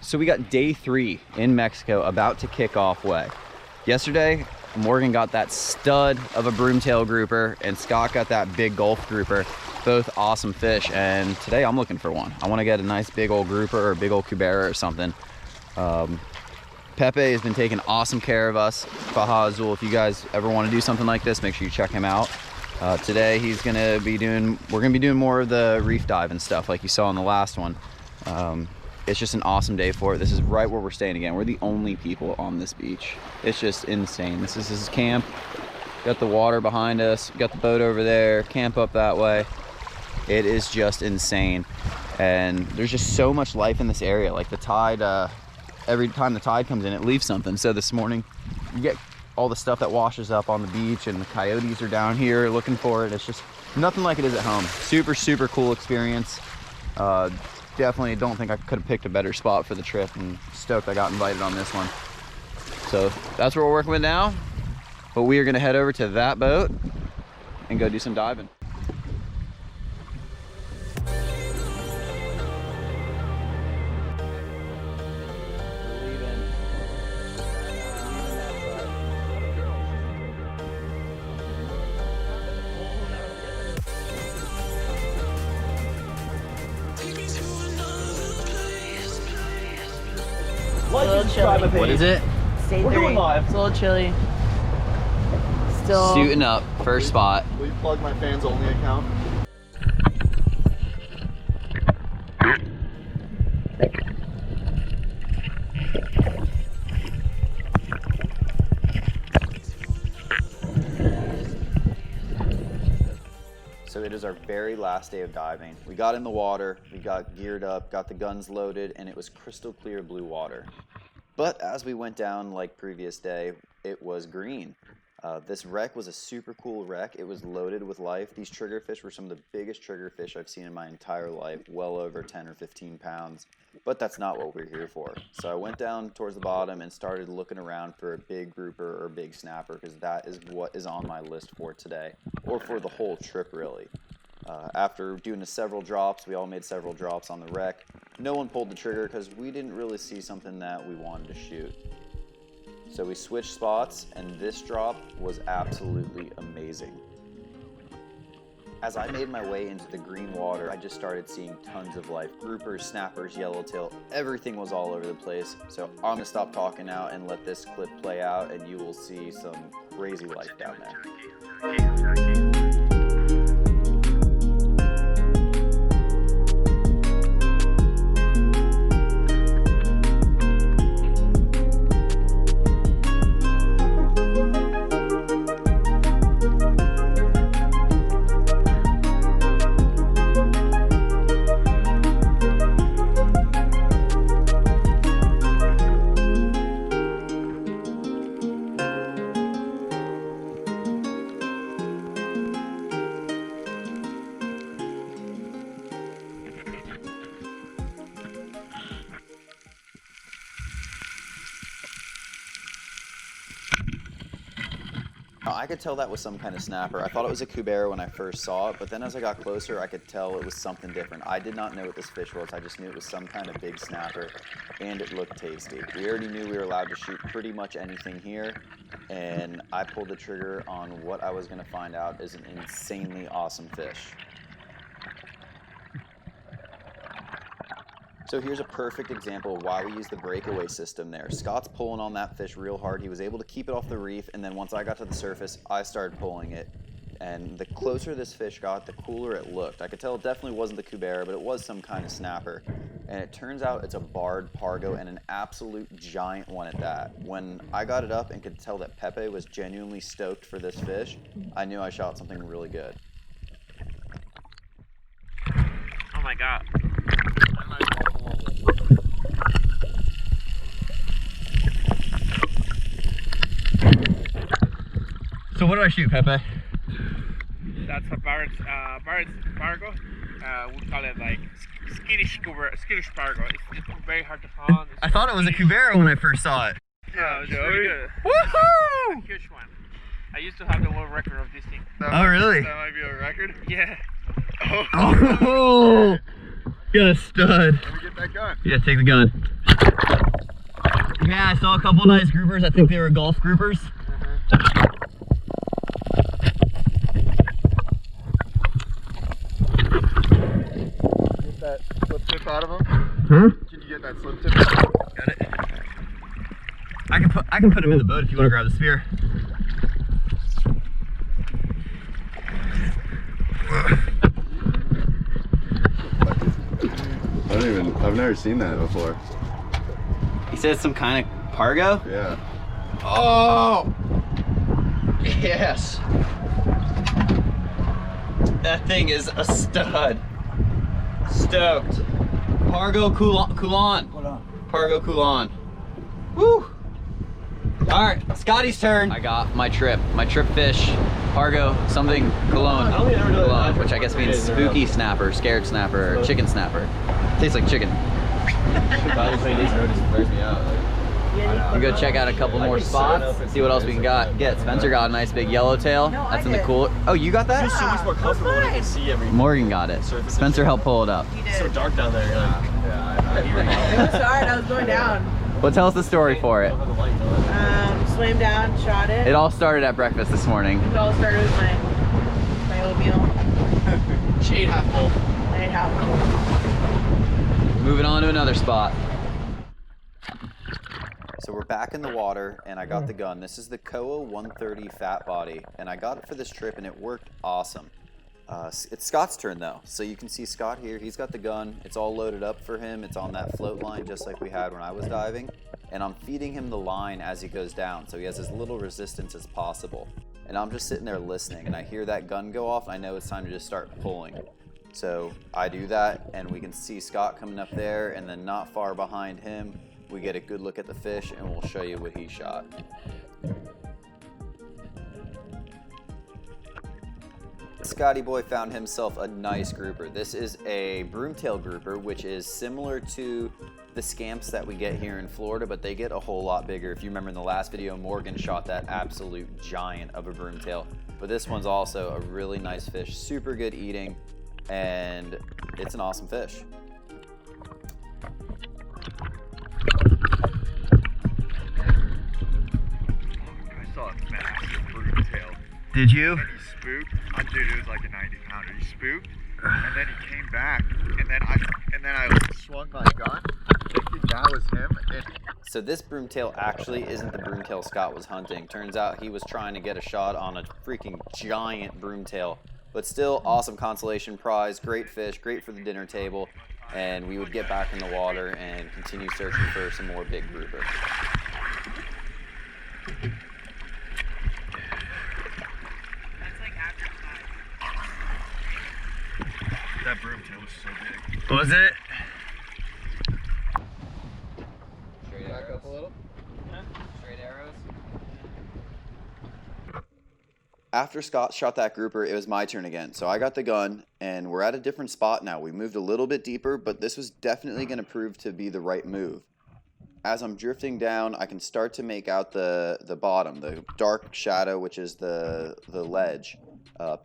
So we got day 3 in Mexico about to kick off way. Yesterday, Morgan got that stud of a broomtail grouper and Scott got that big Gulf grouper. Both awesome fish, and today I'm looking for one. I want to get a nice big old grouper or a big old cubera or something. Pepe has been taking awesome care of us. Baja Azul, if you guys ever want to do something like this, make sure you check him out. Today we're gonna be doing more of the reef dive and stuff like you saw in the last one. It's just an awesome day for it. This is right where we're staying again. We're the only people on this beach. It's just insane. This is his camp. Got the water behind us, got the boat over there, camp up that way. It is just insane. And there's just so much life in this area. Like the tide, every time the tide comes in, it leaves something. So this morning, you get all the stuff that washes up on the beach, and the coyotes are down here looking for it. It's just nothing like it is at home. Super, super cool experience. Definitely don't think I could have picked a better spot for the trip, and stoked I got invited on this one. So that's what we're working with now. But we are gonna head over to that boat and go do some diving. What is it? We're going live. It's a little chilly. Still Suiting up, first spot. Will you plug my fans only account? So it is our very last day of diving. We got in the water, we got geared up, got the guns loaded, and it was crystal clear blue water. But as we went down like previous day, it was green. This wreck was a super cool wreck. It was loaded with life. These triggerfish were some of the biggest triggerfish I've seen in my entire life, well over 10 or 15 pounds. But that's not what we're here for. So I went down towards the bottom and started looking around for a big grouper or big snapper, because that is what is on my list for today, or for the whole trip really. After doing several drops, we all made several drops on the wreck. No one pulled the trigger because we didn't really see something that we wanted to shoot. So we switched spots, and this drop was absolutely amazing. As I made my way into the green water, I just started seeing tons of life. Groupers, snappers, yellowtail, everything was all over the place. So I'm gonna stop talking now and let this clip play out, and you will see some crazy life down there. I could tell that was some kind of snapper. I thought it was a cubera when I first saw it, but then as I got closer, I could tell it was something different. I did not know what this fish was. I just knew it was some kind of big snapper, and it looked tasty. We already knew we were allowed to shoot pretty much anything here, and I pulled the trigger on what I was going to find out is an insanely awesome fish. So here's a perfect example of why we use the breakaway system there. Scott's pulling on that fish real hard. He was able to keep it off the reef, and then once I got to the surface, I started pulling it. And the closer this fish got, the cooler it looked. I could tell it definitely wasn't the cubera, but it was some kind of snapper. And it turns out it's a barred pargo, and an absolute giant one at that. When I got it up and could tell that Pepe was genuinely stoked for this fish, I knew I shot something really good. oh my god. So what do I shoot, Pepe? That's a Barrett's pargo. We call it like skittish pargo. It's very hard to find. I thought it was a cubera when I first saw it. Yeah, it's very good. Woohoo! A huge one. I used to have the world record of this thing. Oh, really? That might be a record? Yeah. Oh! Got a stud. Let me get that gun. Yeah, take the gun. Yeah, I saw a couple nice groupers. I think they were golf groupers. Get that slip tip out of them. Huh? Can you get that slip tip out? Got it. I can put him in the boat if you want to grab the spear. I've never seen that before. He said some kind of pargo? Yeah. Oh! Yes! That thing is a stud. Stoked. Pargo Coulon. Pargo Coulon. Woo! Alright, Scotty's turn. I got my trip fish. Pargo something Coulon. Coulon, which I guess means spooky snapper, scared snapper, or chicken snapper. Tastes like chicken. We go check out a couple more spots, see what else we can get. Spencer got a nice big yellowtail. That's in the cooler. Oh, you got that? Just so much more comfortable when I can see everything. Morgan got it. Spencer helped pull it up. It's so dark down there. You're like, It was hard. I was going down. Well, tell us the story for it. Swam down, shot it. It all started at breakfast this morning. It all started with my oatmeal. she ate half full. I ate half full. Moving on to another spot. So we're back in the water, and I got the gun. This is the Koa 130 Fat Body, and I got it for this trip, and it worked awesome. It's Scott's turn, though. So you can see Scott here. He's got the gun. It's all loaded up for him. It's on that float line, just like we had when I was diving. And I'm feeding him the line as he goes down, so he has as little resistance as possible. And I'm just sitting there listening, and I hear that gun go off, and I know it's time to just start pulling. So I do that, and we can see Scott coming up there, and then not far behind him, we get a good look at the fish, and we'll show you what he shot. Scotty boy found himself a nice grouper. This is a broomtail grouper, which is similar to the scamps that we get here in Florida, but they get a whole lot bigger. If you remember in the last video, Morgan shot that absolute giant of a broomtail. But this one's also a really nice fish, super good eating, and it's an awesome fish. I saw a massive broomtail. Did you? And he spooked. Dude, it was like a 90-pounder. He spooked, and then he came back, and then I swung my gun, thinking that was him. And So this broomtail actually isn't the broomtail Scott was hunting. Turns out he was trying to get a shot on a freaking giant broomtail. But still, awesome consolation prize, great fish, great for the dinner table, and we would get back in the water and continue searching for some more big grouper. that broomtail was so big. Was it? Straight Back arrows. up a little. Straight arrows. After Scott shot that grouper, it was my turn again. So I got the gun, and we're at a different spot now. We moved a little bit deeper, but this was definitely going to prove to be the right move. As I'm drifting down, I can start to make out the bottom, the dark shadow, which is the ledge.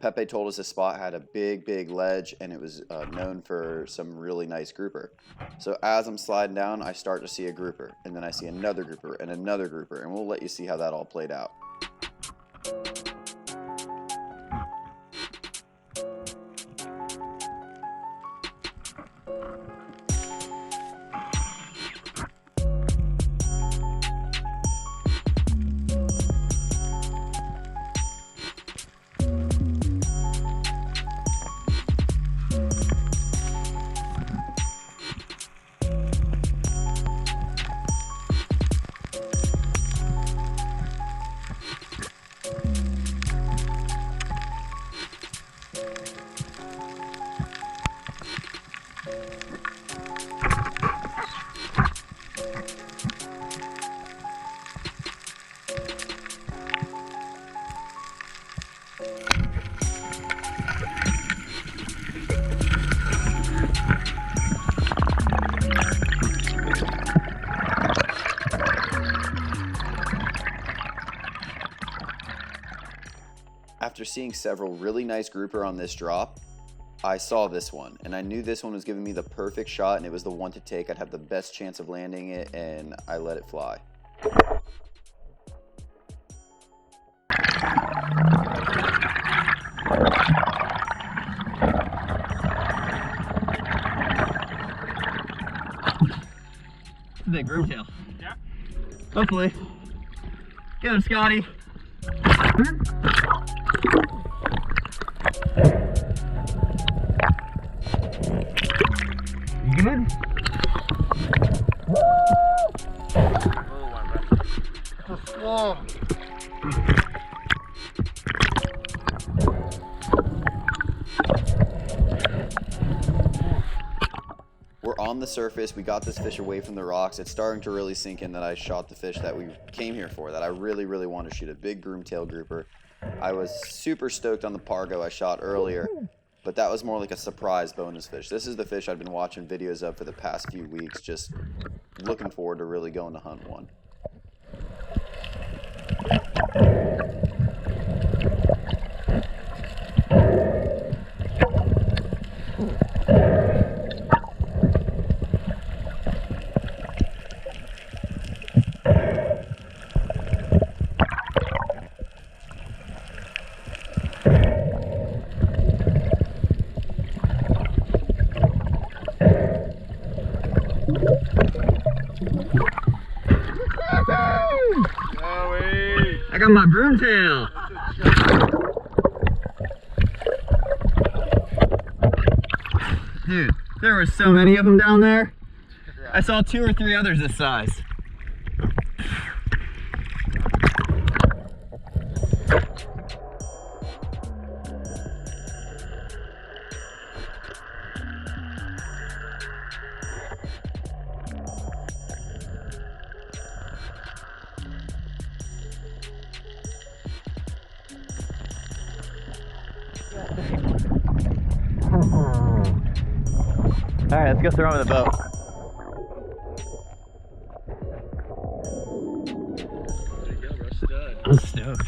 Pepe told us this spot had a big ledge, and it was known for some really nice grouper. So as I'm sliding down, I start to see a grouper, and then I see another grouper, and we'll let you see how that all played out. After seeing several really nice grouper on this drop, I saw this one, and I knew this one was giving me the perfect shot, and it was the one to take. I'd have the best chance of landing it, and I let it fly. Big broomtail. Yeah. Hopefully. Get him, Scotty. You good? Oh. We're on the surface. We got this fish away from the rocks. It's starting to really sink in that I shot the fish that we came here for, that I really, really wanted to shoot, a big broomtail grouper. I was super stoked on the pargo I shot earlier, but that was more like a surprise bonus fish. This is the fish I've been watching videos of for the past few weeks, just looking forward to really going to hunt one. I got my broomtail. Dude, there were so many of them down there. I saw 2 or 3 others this size. All right, let's go throw him in the boat. There you go, bro. Stud. I'm stoked.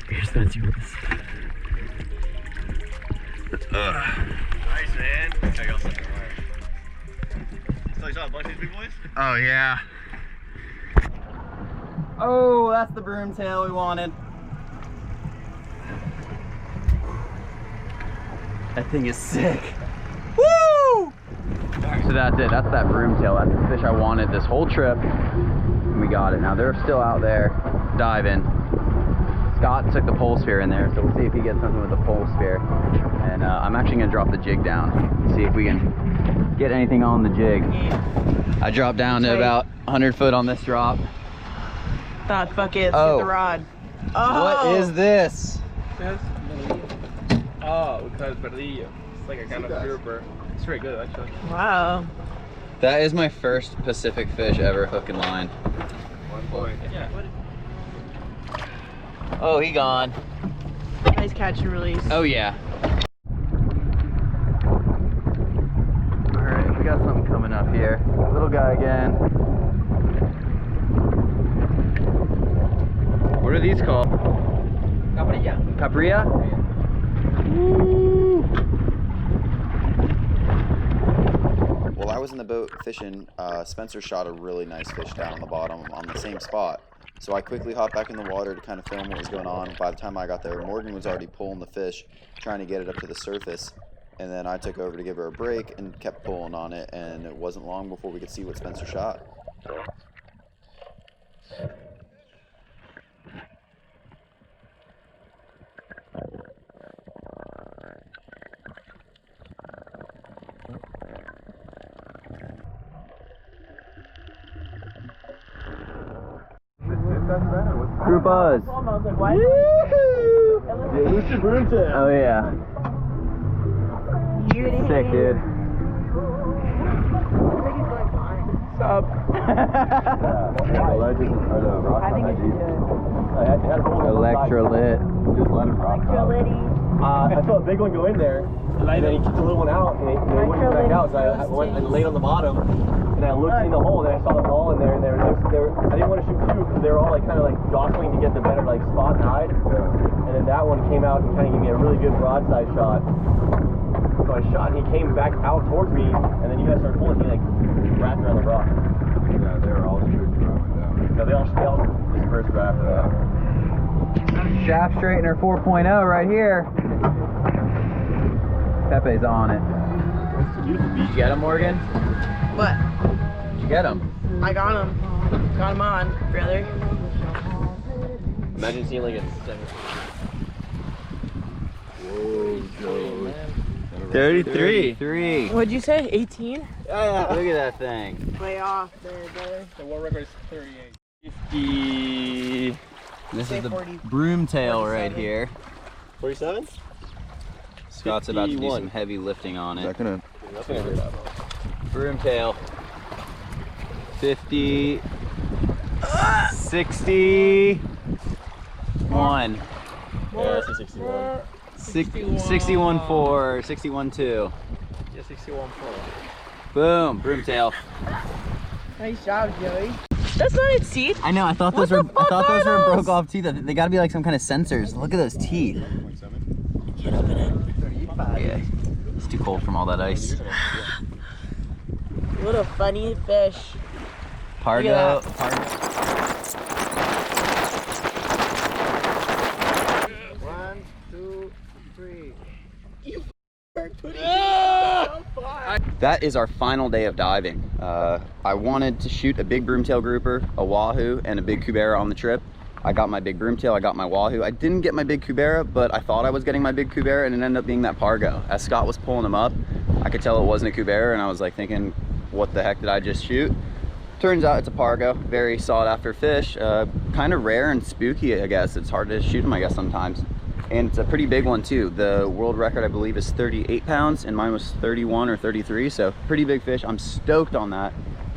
Here's that yours. Nice, man. Check out something right. So you saw a bunch of these big boys? Oh yeah. Oh, that's the broomtail we wanted. That thing is sick. Woo! So that's it. That's that broomtail. That's the fish I wanted this whole trip. And we got it. Now they're still out there diving. Scott took the pole spear in there, so we'll see if he gets something with the pole spear. And I'm actually gonna drop the jig down, see if we can get anything on the jig. I dropped down to about 100 foot on this drop. Thought, fuck it, let's Oh. get the rod. Oh! What is this? Oh, we call it perdillo. It's like a kind of grouper. It's pretty good, actually. Wow. That is my first Pacific fish ever, hook and line. 1 point. Yeah. Oh, he gone. Nice catch and release. Oh yeah. All right, we got something coming up here. Little guy again. What are these called? Caprilla. Caprilla? Woo! While I was in the boat fishing, Spencer shot a really nice fish down on the bottom on the same spot. So I quickly hopped back in the water to kind of film what was going on. By the time I got there, Morgan was already pulling the fish, trying to get it up to the surface. And then I took over to give her a break and kept pulling on it, and it wasn't long before we could see what Spencer shot. Group buzz. What? Oh yeah. Sick, dude. What's up? I think it's good. Electrolit. I saw a big one go in there, and then he kicked the little one out, and they wouldn't go back out, so I went and laid on the bottom. And I looked in the hole and I saw them all in there, and they were I didn't want to shoot two because they were all like kind of like jostling to get the better like spot and hide. And then that one came out and kind of gave me a really good broadside shot. So I shot and he came back out towards me, and then you guys started pulling. He like wrapped around the rock. Yeah, they were all shooting down. No, they all dispersed right after that. Shaft straightener 4.0 right here. Pepe's on it. Did you get him, Morgan? What? Did you get him? I got him. Got him on, brother. Imagine seeing like a 33. What'd you say? 18? Look at that thing. Way off there, brother. The world record is 38. 50. This Say is the 40. broomtail right 47. here. 47? Scott's about to do 51. some heavy lifting on Is it. that gonna? That's gonna hurt that. Broomtail. 50. 61. Yeah, that's a 61. 61.4, 61.2. Yeah, 61.4. Boom, broomtail. Nice job, Joey. That's not its teeth. I know. I thought those were broke off teeth. They got to be like some kind of sensors. Look at those teeth. Yeah, it's too cold from all that ice. What a funny fish. Pargo. Look One, two, three. That is our final day of diving. I wanted to shoot a big broomtail grouper, a wahoo, and a big cubera on the trip. I got my big broomtail, I got my wahoo. I didn't get my big cubera, but I thought I was getting my big cubera, and it ended up being that pargo. As Scott was pulling him up, I could tell it wasn't a cubera, and I was like thinking, what the heck did I just shoot? Turns out it's a pargo, very sought after fish. Kind of rare and spooky, I guess. It's hard to shoot them, I guess, sometimes. And it's a pretty big one too. The world record, I believe, is 38 pounds, and mine was 31 or 33, so pretty big fish. I'm stoked on that.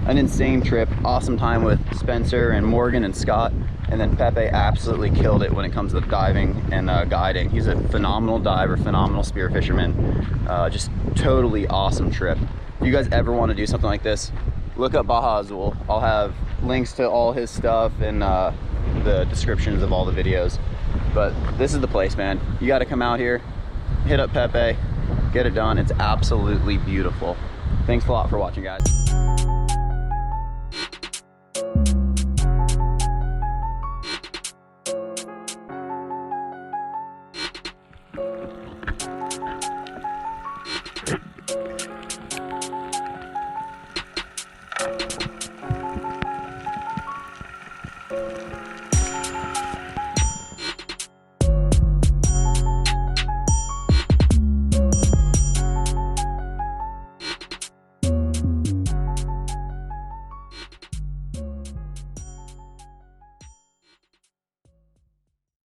An insane trip, awesome time with Spencer and Morgan and Scott, and then Pepe absolutely killed it when it comes to diving and guiding. He's a phenomenal diver, phenomenal spear fisherman. Just totally awesome trip. If you guys ever want to do something like this, look up Baja Azul. I'll have links to all his stuff and the descriptions of all the videos. But this is the place, man. You got to come out here, hit up Pepe, get it done. It's absolutely beautiful. Thanks a lot for watching, guys.